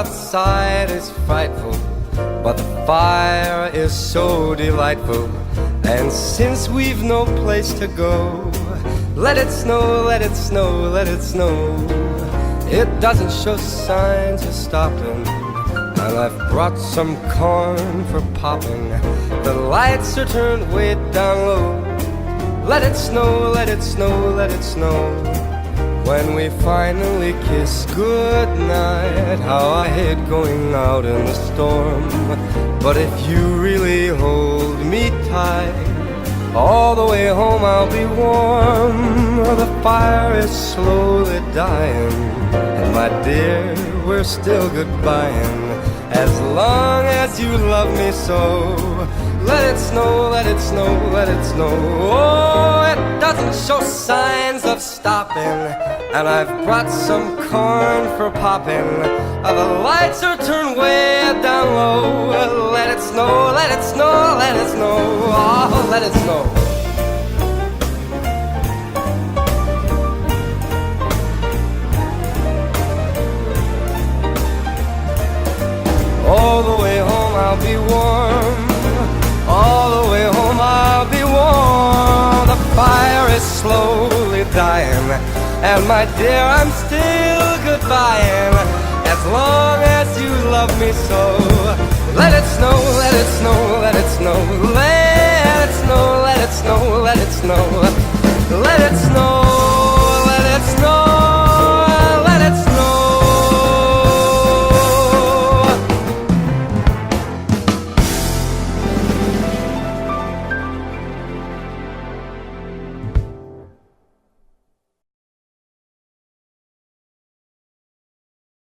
outside is frightful, but the fire is so delightful. And since we've no place to go, let it snow, let it snow, let it snow. It doesn't show signs of stopping, and I've brought some corn for popping. The lights are turned way down low. Let it snow, let it snow, let it snow. When we finally kiss goodnight, how I hate going out in the storm. But if you really hold me tight, all the way home I'll be warm. The fire is slowly dying, and my dear, we're still goodbying. As long as you love me so, let it snow, let it snow, let it snow. Oh, it doesn't show signs of stopping, and I've brought some corn for popping. The lights are turned way down low. Let it snow, let it snow, let it snow. Oh, let it snow. All the way home I'll be warm. All the way home I'll be warm. The fire is slowly dying, and my dear, I'm still goodbying. As long as you love me so, let it snow, let it snow, let it snow. Let it snow, let it snow, let it snow. Let it snow.